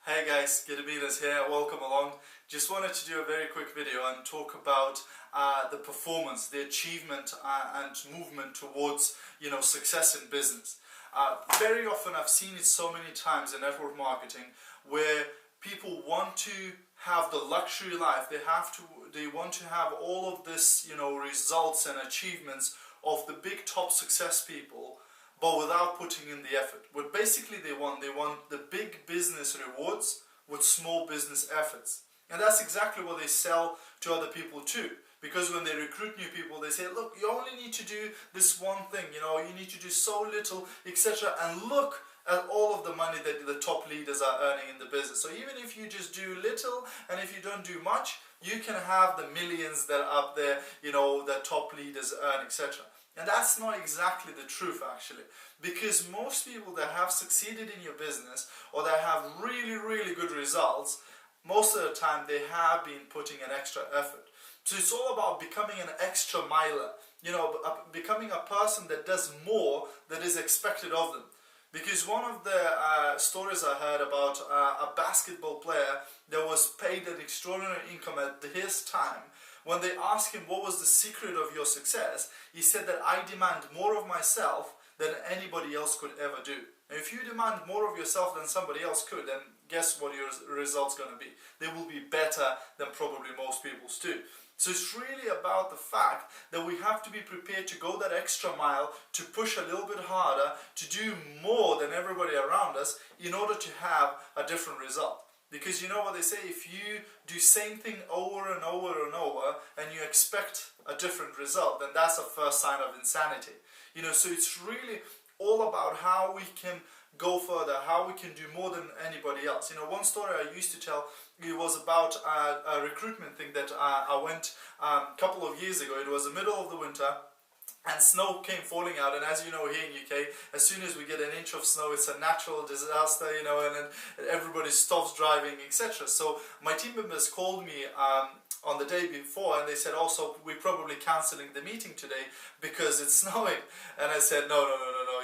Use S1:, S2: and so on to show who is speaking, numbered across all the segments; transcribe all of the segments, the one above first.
S1: Hey guys, Gidaminas here, welcome along. Just wanted to do a very quick video and talk about the performance, the achievement and movement towards, success in business. Very often I've seen it so many times in network marketing where people want to have the luxury life, they want to have all of this, results and achievements of the big top success people, but without putting in the effort. What basically they want the big business rewards with small business efforts. And that's exactly what they sell to other people too. Because when they recruit new people, they say, look, you only need to do this one thing, you need to do so little, etc. And look at all of the money that the top leaders are earning in the business. So even if you just do little and if you don't do much, you can have the millions that are up there, that top leaders earn, etc. And that's not exactly the truth actually, because most people that have succeeded in your business or that have really, really good results, most of the time they have been putting an extra effort. So it's all about becoming an extra miler, becoming a person that does more than is expected of them. Because one of the stories I heard about a basketball player that was paid an extraordinary income at his time, when they asked him what was the secret of your success, he said that I demand more of myself than anybody else could ever do. And if you demand more of yourself than somebody else could, then guess what your result's going to be? They will be better than probably most people's do. So it's really about the fact that we have to be prepared to go that extra mile, to push a little bit harder, to do more than everybody around us in order to have a different result. Because you know what they say, if you do same thing over and over and over and you expect a different result, then that's a first sign of insanity. So it's really all about how we can go further, how we can do more than anybody else. One story I used to tell, it was about a recruitment thing that I went a couple of years ago. It was the middle of the winter and snow came falling out, and as you know, here in UK, as soon as we get an inch of snow, it's a natural disaster, and then everybody stops driving, etc. So my team members called me on the day before, and they said, also, we're probably cancelling the meeting today because it's snowing. And I said, no,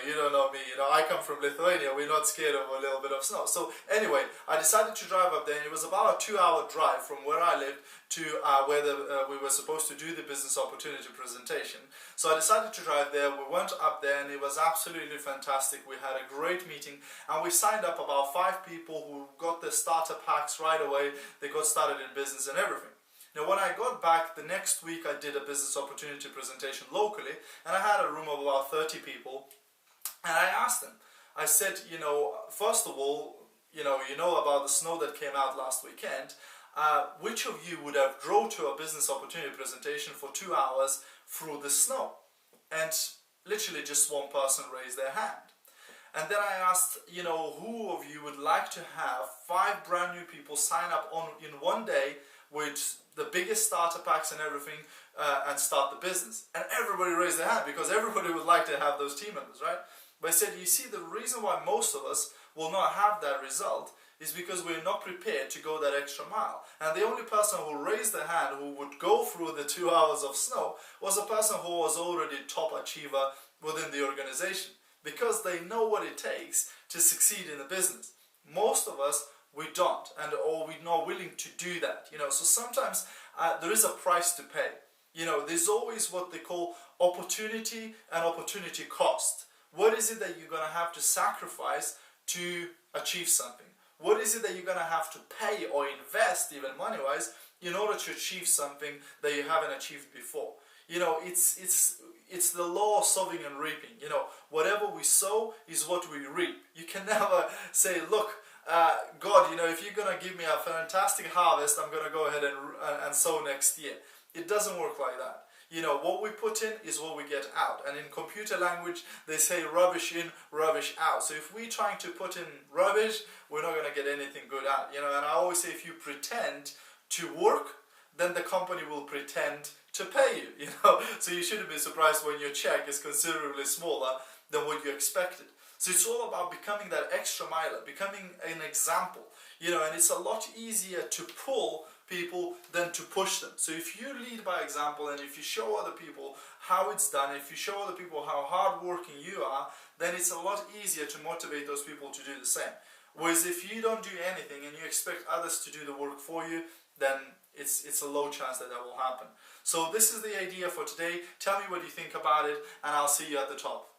S1: you don't know me, I come from Lithuania, we're not scared of a little bit of snow. So anyway, I decided to drive up there, and it was about a 2-hour drive from where I lived to where we were supposed to do the business opportunity presentation. So I decided to drive there, we went up there, and it was absolutely fantastic. We had a great meeting, and we signed up about 5 people who got their starter packs right away. They got started in business and everything. Now when I got back the next week, I did a business opportunity presentation locally, and I had a room of about 30 people, and I asked them, I said, first of all, you know about the snow that came out last weekend, which of you would have drove to a business opportunity presentation for 2 hours through the snow? And literally just one person raised their hand. And then I asked, who of you would like to have 5 brand new people sign up in one day with the biggest starter packs and everything and start the business? And everybody raised their hand because everybody would like to have those team members, right? But I said, you see, the reason why most of us will not have that result is because we're not prepared to go that extra mile. And the only person who raised their hand who would go through the 2 hours of snow was a person who was already top achiever within the organization, because they know what it takes to succeed in the business. Most of us, we don't, or we're not willing to do that. So sometimes there is a price to pay. There's always what they call opportunity and opportunity cost. What is it that you're going to have to sacrifice to achieve something? What is it that you're going to have to pay or invest, even money-wise, in order to achieve something that you haven't achieved before? It's the law of sowing and reaping. Whatever we sow is what we reap. You can never say, look, God, if you're going to give me a fantastic harvest, I'm going to go ahead and sow next year. It doesn't work like that. What we put in is what we get out. And in computer language, they say rubbish in, rubbish out. So if we're trying to put in rubbish, we're not going to get anything good out. And I always say, if you pretend to work, then the company will pretend to pay you. So you shouldn't be surprised when your check is considerably smaller than what you expected. So it's all about becoming that extra miler, becoming an example. And it's a lot easier to pull people than to push them. So if you lead by example, and if you show other people how it's done, if you show other people how hardworking you are, then it's a lot easier to motivate those people to do the same. Whereas if you don't do anything and you expect others to do the work for you, then it's a low chance that will happen. So this is the idea for today. Tell me what you think about it, and I'll see you at the top.